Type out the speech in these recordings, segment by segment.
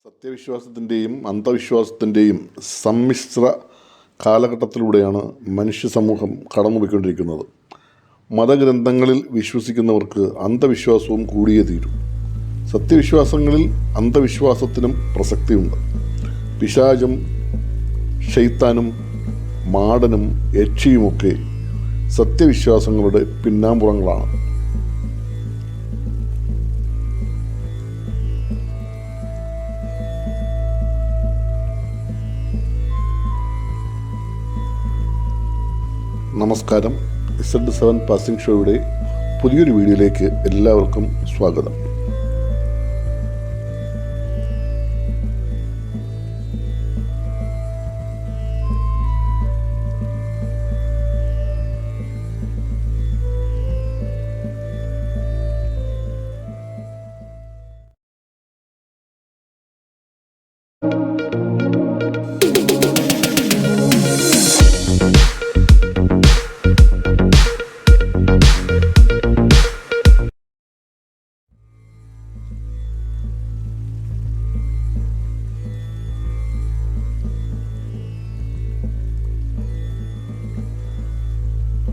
സത്യവിശ്വാസത്തിൻ്റെയും അന്ധവിശ്വാസത്തിൻ്റെയും സമ്മിശ്ര കാലഘട്ടത്തിലൂടെയാണ് മനുഷ്യ സമൂഹം കടന്നുപോയിക്കൊണ്ടിരിക്കുന്നത്. മതഗ്രന്ഥങ്ങളിൽ വിശ്വസിക്കുന്നവർക്ക് അന്ധവിശ്വാസവും കൂടിയേ തീരും. സത്യവിശ്വാസങ്ങളിൽ അന്ധവിശ്വാസത്തിനും പ്രസക്തിയുണ്ട്. പിശാചും ശൈത്താനും മാടനും യക്ഷിയുമൊക്കെ സത്യവിശ്വാസങ്ങളുടെ പിന്നാമ്പുറങ്ങളാണ്. നമസ്കാരം. Z7 പാസിംഗ് ഷോയുടെ പുതിയൊരു വീഡിയോയിലേക്ക് എല്ലാവർക്കും സ്വാഗതം.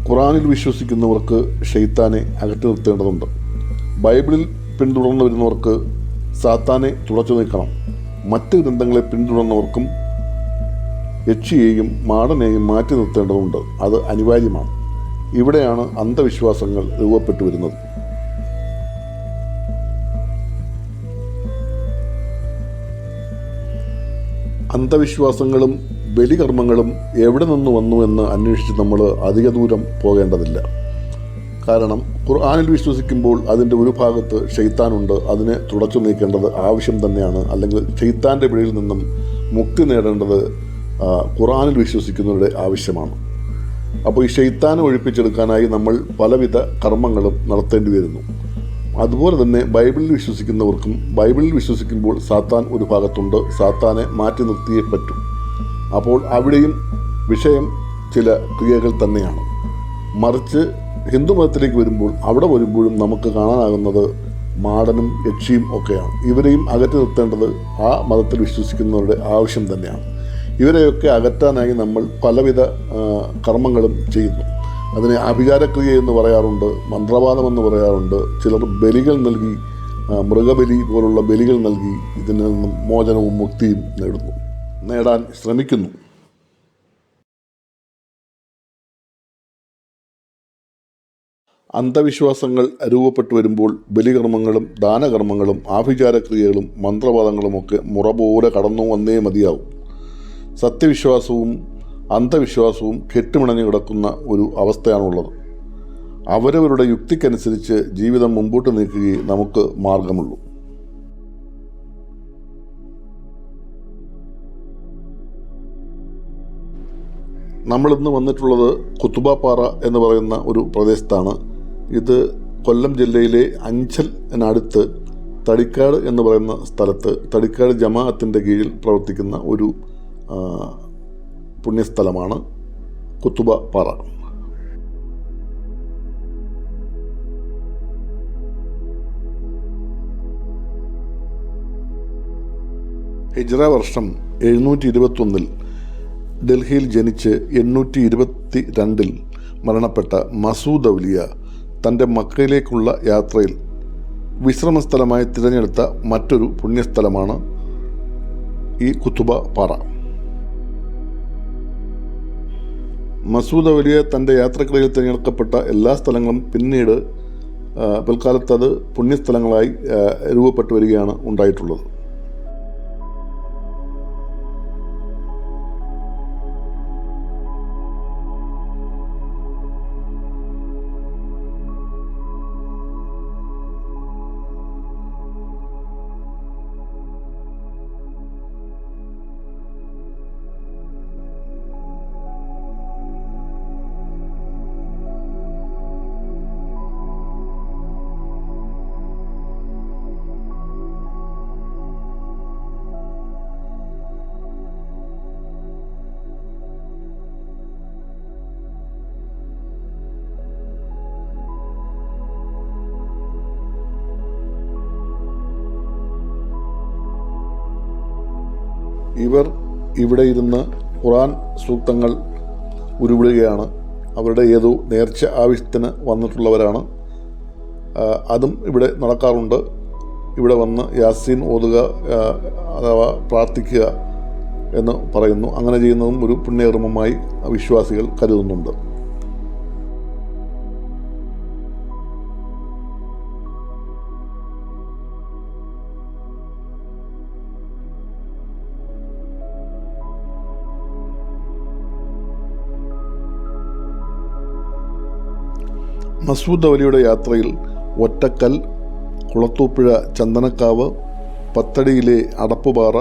ഖുർആനിൽ വിശ്വസിക്കുന്നവർക്ക് ശൈത്താനെ അകറ്റി നിർത്തേണ്ടതുണ്ട്. ബൈബിളിൽ പിന്തുടർന്നു വരുന്നവർക്ക് സാത്താനെ തുടച്ചു നീക്കണം. മറ്റ് ഗ്രന്ഥങ്ങളെ പിന്തുടർന്നവർക്കും യക്ഷിയെയും മാടനെയും മാറ്റി നിർത്തേണ്ടതുണ്ട്. അത് അനിവാര്യമാണ്. ഇവിടെയാണ് അന്ധവിശ്വാസങ്ങൾ രൂപപ്പെട്ടു വരുന്നത്. അന്ധവിശ്വാസങ്ങളും ബലികർമ്മങ്ങളും എവിടെ നിന്ന് വന്നു എന്ന് അന്വേഷിച്ച് നമ്മൾ അധിക ദൂരം പോകേണ്ടതില്ല. കാരണം ഖുർആനിൽ വിശ്വസിക്കുമ്പോൾ അതിൻ്റെ ഒരു ഭാഗത്ത് ശൈത്താനുണ്ട്. അതിനെ തുടച്ചു നീക്കേണ്ടത് ആവശ്യം തന്നെയാണ്. അല്ലെങ്കിൽ ശൈത്താൻ്റെ പിടിയിൽ നിന്നും മുക്തി നേടേണ്ടത് ഖുർആനിൽ വിശ്വസിക്കുന്നവരുടെ ആവശ്യമാണ്. അപ്പോൾ ഈ ശൈത്താനെ ഒഴിപ്പിച്ചെടുക്കാനായി നമ്മൾ പലവിധ കർമ്മങ്ങളും നടത്തേണ്ടി വരുന്നു. അതുപോലെ തന്നെ ബൈബിളിൽ വിശ്വസിക്കുന്നവർക്കും ബൈബിളിൽ വിശ്വസിക്കുമ്പോൾ സാത്താൻ ഒരു ഭാഗത്തുണ്ട്. സാത്താനെ മാറ്റി നിർത്തിയേ പറ്റൂ. അപ്പോൾ അവിടെയും വിഷയം ചില ക്രിയകൾ തന്നെയാണ്. മറിച്ച് ഹിന്ദു മതത്തിലേക്ക് വരുമ്പോൾ അവിടെ വരുമ്പോഴും നമുക്ക് കാണാനാകുന്നത് മാടനും യക്ഷിയും ഒക്കെയാണ്. ഇവരെയും അകറ്റി നിർത്തേണ്ടത് ആ മതത്തിൽ വിശ്വസിക്കുന്നവരുടെ ആവശ്യം തന്നെയാണ്. ഇവരെയൊക്കെ അകറ്റാനായി നമ്മൾ പലവിധ കർമ്മങ്ങളും ചെയ്യുന്നു. അതിനെ അഭിചാരക്രിയ എന്ന് പറയാറുണ്ട്, മന്ത്രവാദമെന്ന് പറയാറുണ്ട്. ചിലർ ബലികൾ നൽകി, മൃഗബലി പോലുള്ള ബലികൾ നൽകി ഇതിൽ നിന്നും മോചനവും മുക്തിയും നേടാൻ ശ്രമിക്കുന്നു. അന്ധവിശ്വാസങ്ങൾ രൂപപ്പെട്ടു വരുമ്പോൾ ബലികർമ്മങ്ങളും ദാനകർമ്മങ്ങളും ആഭിചാരക്രിയകളും മന്ത്രവാദങ്ങളുമൊക്കെ മുറ പോലെ കടന്നു വന്നേ മതിയാവും. സത്യവിശ്വാസവും അന്ധവിശ്വാസവും കെട്ടുമിണഞ്ഞു കിടക്കുന്ന ഒരു അവസ്ഥയാണുള്ളത്. അവരവരുടെ യുക്തിക്കനുസരിച്ച് ജീവിതം മുമ്പോട്ട് നീക്കുകയേ നമുക്ക് മാർഗമുള്ളൂ. നമ്മളിന്ന് വന്നിട്ടുള്ളത് ഖുത്ബ പാറ എന്ന് പറയുന്ന ഒരു പ്രദേശത്താണ്. ഇത് കൊല്ലം ജില്ലയിലെ അഞ്ചലിനടുത്ത് തടിക്കാട് എന്ന് പറയുന്ന സ്ഥലത്ത് തടിക്കാട് ജമാഅത്തിൻ്റെ കീഴിൽ പ്രവർത്തിക്കുന്ന ഒരു പുണ്യസ്ഥലമാണ് ഖുത്ബ പാറ. ഹിജ്റ വർഷം 721 ഡൽഹിയിൽ ജനിച്ച് 822 മരണപ്പെട്ട മസൂദ് ഔലിയ തൻ്റെ മക്കയിലേക്കുള്ള യാത്രയിൽ വിശ്രമസ്ഥലമായി തിരഞ്ഞെടുത്ത മറ്റൊരു പുണ്യസ്ഥലമാണ് ഈ ഖുത്ബ പാറ. മസൂദ് ഔലിയ തൻ്റെ യാത്രക്കിടയിൽ തിരഞ്ഞെടുക്കപ്പെട്ട എല്ലാ സ്ഥലങ്ങളും പിൽക്കാലത്ത് അത് പുണ്യസ്ഥലങ്ങളായി രൂപപ്പെട്ടു വരികയാണ് ഉണ്ടായിട്ടുള്ളത്. ഇവർ ഇവിടെ ഇരുന്ന് ഖുർആൻ സൂക്തങ്ങൾ ഉരുവിടുകയാണ്. അവരുടെ ഏതോ നേർച്ച ആവശ്യത്തിന് വന്നിട്ടുള്ളവരാണ്. അതും ഇവിടെ നടക്കാറുണ്ട്. ഇവിടെ വന്ന് യാസീൻ ഓതുക അഥവാ പ്രാർത്ഥിക്കുക എന്ന് പറയുന്നു. അങ്ങനെ ചെയ്യുന്നതും ഒരു പുണ്യകർമ്മമായി വിശ്വാസികൾ കരുതുന്നുണ്ട്. മസൂദ് അവലിയുടെ യാത്രയിൽ ഒറ്റക്കൽ, കുളത്തൂപ്പുഴ ചന്ദനക്കാവ്, പത്തടിയിലെ അടപ്പുപാറ,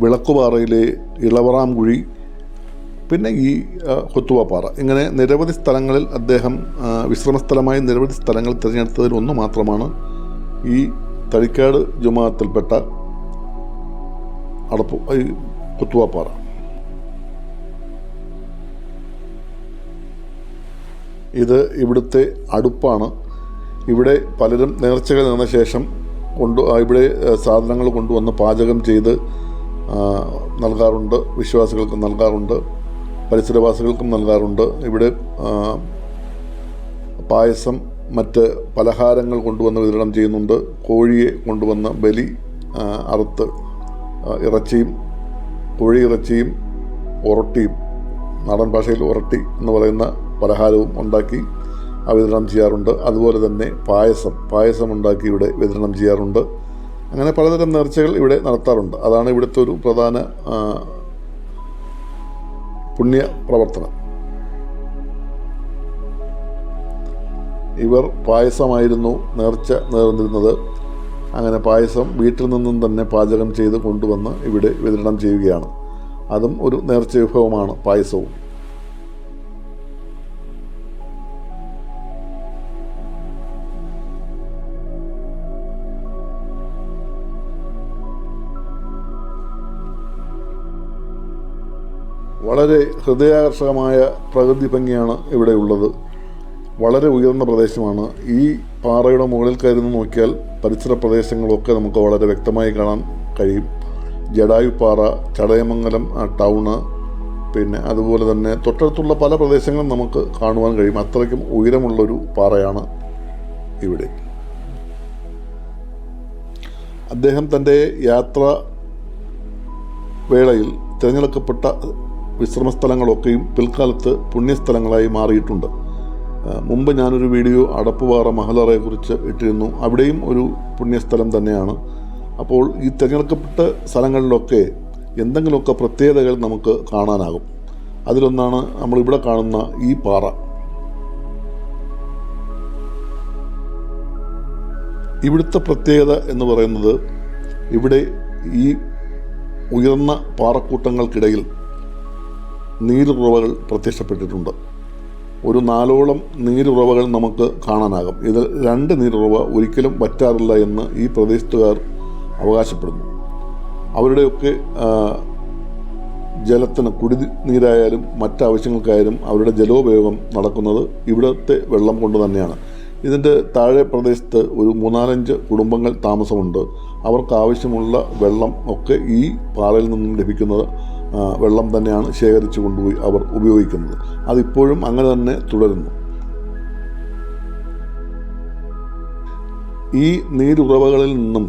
വിളക്കുപാറയിലെ ഇളവറാംകുഴി, പിന്നെ ഈ ഖുത്വ പാറ, ഇങ്ങനെ നിരവധി സ്ഥലങ്ങളിൽ അദ്ദേഹം വിശ്രമസ്ഥലമായി നിരവധി സ്ഥലങ്ങൾ തിരഞ്ഞെടുത്തതിൽ ഒന്ന് മാത്രമാണ് ഈ തടിക്കാട് ജുമാഅത്തിൽപ്പെട്ട ഖുത്വ പാറ. ഇത് ഇവിടുത്തെ അടുപ്പാണ്. ഇവിടെ പലരും നേർച്ചകൾ നേർന്ന ശേഷം ഇവിടെ സാധനങ്ങൾ കൊണ്ടുവന്ന് പാചകം ചെയ്ത് നൽകാറുണ്ട്. വിശ്വാസികൾക്കും നൽകാറുണ്ട്, പരിസരവാസികൾക്കും നൽകാറുണ്ട്. ഇവിടെ പായസം, മറ്റ് പലഹാരങ്ങൾ കൊണ്ടുവന്ന് വിതരണം ചെയ്യുന്നുണ്ട്. കോഴിയെ കൊണ്ടുവന്ന് ബലി അറുത്ത് കോഴി ഇറച്ചിയും ഒറട്ടിയും, നാടൻ ഭാഷയിൽ ഒറട്ടി എന്ന് പറയുന്ന പലഹാരവും ഉണ്ടാക്കി വിതരണം ചെയ്യാറുണ്ട്. അതുപോലെ തന്നെ പായസം ഉണ്ടാക്കി ഇവിടെ വിതരണം ചെയ്യാറുണ്ട്. അങ്ങനെ പലതരം നേർച്ചകൾ ഇവിടെ നടത്താറുണ്ട്. അതാണ് ഇവിടുത്തെ ഒരു പ്രധാന പുണ്യ പ്രവർത്തനം. ഇവർ പായസമായിരുന്നു നേർച്ച നേർന്നിരുന്നത്. അങ്ങനെ പായസം വീട്ടിൽ നിന്നും തന്നെ പാചകം ചെയ്ത് കൊണ്ടുവന്ന് ഇവിടെ വിതരണം ചെയ്യുകയാണ്. അതും ഒരു നേർച്ച വിഭവമാണ് പായസവും. വളരെ ഹൃദയാകർഷകമായ പ്രകൃതി ഭംഗിയാണ് ഇവിടെ ഉള്ളത്. വളരെ ഉയർന്ന പ്രദേശമാണ്. ഈ പാറയുടെ മുകളിൽ കയറി നോക്കിയാൽ പരിസര പ്രദേശങ്ങളൊക്കെ നമുക്ക് വളരെ വ്യക്തമായി കാണാൻ കഴിയും. ജടായുപ്പാറ, ചടയമംഗലം ടൗണ്, പിന്നെ അതുപോലെ തന്നെ തൊട്ടടുത്തുള്ള പല പ്രദേശങ്ങളും നമുക്ക് കാണുവാൻ കഴിയും. അത്രയ്ക്കും ഉയരമുള്ളൊരു പാറയാണ് ഇവിടെ. അദ്ദേഹം തൻ്റെ യാത്ര വേളയിൽ തിരഞ്ഞെടുക്കപ്പെട്ട വിശ്രമസ്ഥലങ്ങളൊക്കെയും പിൽക്കാലത്ത് പുണ്യസ്ഥലങ്ങളായി മാറിയിട്ടുണ്ട്. മുമ്പ് ഞാനൊരു വീഡിയോ അടപ്പുപാറ മഹലറയെക്കുറിച്ച് ഇട്ടിരുന്നു. അവിടെയും ഒരു പുണ്യസ്ഥലം തന്നെയാണ്. അപ്പോൾ ഈ തിരഞ്ഞെടുക്കപ്പെട്ട സ്ഥലങ്ങളിലൊക്കെ എന്തെങ്കിലുമൊക്കെ പ്രത്യേകതകൾ നമുക്ക് കാണാനാകും. അതിലൊന്നാണ് നമ്മളിവിടെ കാണുന്ന ഈ പാറ. ഇവിടുത്തെ പ്രത്യേകത എന്ന് പറയുന്നത്, ഇവിടെ ഈ ഉയർന്ന പാറക്കൂട്ടങ്ങൾക്കിടയിൽ നീരുറവകൾ പ്രത്യക്ഷപ്പെട്ടിട്ടുണ്ട്. ഒരു 4ഓളം നീരുറവകൾ നമുക്ക് കാണാനാകും. ഇതിൽ 2 നീരുറവ ഒരിക്കലും വറ്റാറില്ല എന്ന് ഈ പ്രദേശത്തുകാർ അവകാശപ്പെടുന്നു. അവരുടെയൊക്കെ ജലത്തിന്, കുടിനീരായാലും മറ്റാവശ്യങ്ങൾക്കായാലും അവരുടെ ജലോപയോഗം നടക്കുന്നത് ഇവിടുത്തെ വെള്ളം കൊണ്ട് തന്നെയാണ്. ഇതിൻ്റെ താഴെ പ്രദേശത്ത് ഒരു 3-4 കുടുംബങ്ങൾ താമസമുണ്ട്. അവർക്ക് ആവശ്യമുള്ള വെള്ളം ഒക്കെ ഈ പാറയിൽ നിന്നും ലഭിക്കുന്നത് വെള്ളം തന്നെയാണ് ശേഖരിച്ചു കൊണ്ടുപോയി അവർ ഉപയോഗിക്കുന്നത്. അതിപ്പോഴും അങ്ങനെ തന്നെ തുടരുന്നു. ഈ നീരുറവകളിൽ നിന്നും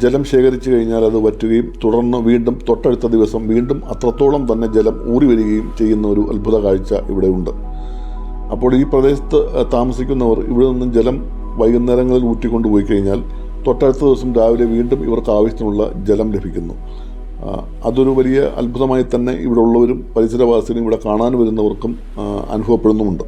ജലം ശേഖരിച്ചു കഴിഞ്ഞാൽ അത് വറ്റുകയും തുടർന്ന് വീണ്ടും തൊട്ടടുത്ത ദിവസം വീണ്ടും അത്രത്തോളം തന്നെ ജലം ഊറി വരികയും ചെയ്യുന്ന ഒരു അത്ഭുത കാഴ്ച ഇവിടെ ഉണ്ട്. അപ്പോൾ ഈ പ്രദേശത്ത് താമസിക്കുന്നവർ ഇവിടെ നിന്നും ജലം വൈകുന്നേരങ്ങളിൽ ഊറ്റിക്കൊണ്ടുപോയി കഴിഞ്ഞാൽ തൊട്ടടുത്ത ദിവസം രാവിലെ വീണ്ടും ഇവർക്ക് ആവശ്യത്തിനുള്ള ജലം ലഭിക്കുന്നു. അതൊരു വലിയ അത്ഭുതമായി തന്നെ ഇവിടെ ഉള്ളവരും പരിസരവാസികളും ഇവിടെ കാണാൻ വരുന്നവർക്കും അനുഭവപ്പെടുന്നുമുണ്ട്.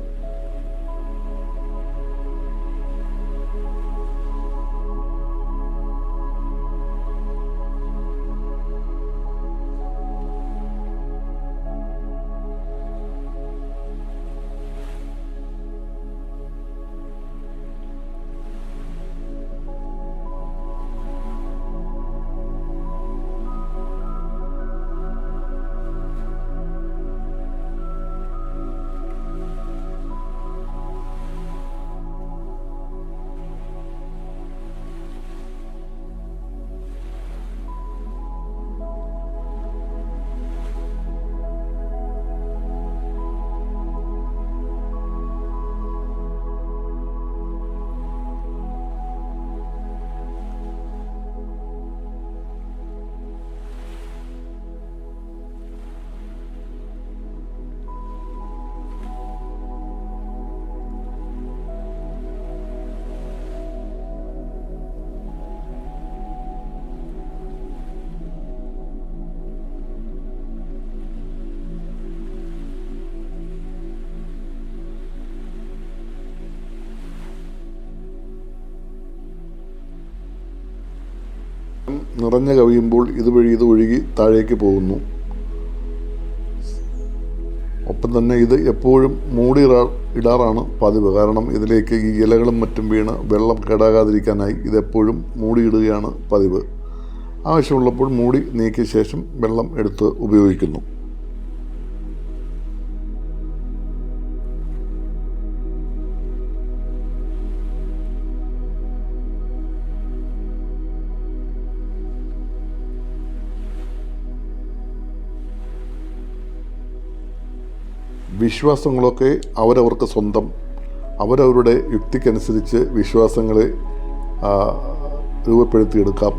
നിറഞ്ഞു കവിയുമ്പോൾ ഇതുവഴി ഇത് ഒഴുകി താഴേക്ക് പോകുന്നു. ഒപ്പം തന്നെ ഇത് എപ്പോഴും മൂടി ഇടാറാണ് പതിവ്. കാരണം ഇതിലേക്ക് ഈ ഇലകളും മറ്റും വീണ് വെള്ളം കേടാകാതിരിക്കാനായി ഇതെപ്പോഴും മൂടിയിടുകയാണ് പതിവ്. ആവശ്യമുള്ളപ്പോൾ മൂടി നീക്കിയ ശേഷം വെള്ളം എടുത്ത് ഉപയോഗിക്കുന്നു. വിശ്വാസങ്ങളൊക്കെ അവരവർക്ക് സ്വന്തം. അവരവരുടെ യുക്തിക്കനുസരിച്ച് വിശ്വാസങ്ങളെ രൂപപ്പെടുത്തിയെടുക്കാം.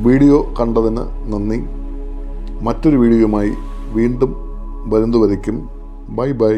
വീഡിയോ കണ്ടതിന് നന്ദി. മറ്റൊരു വീഡിയോയുമായി വീണ്ടും വരുന്നതുവരയ്ക്കും ബൈ ബൈ.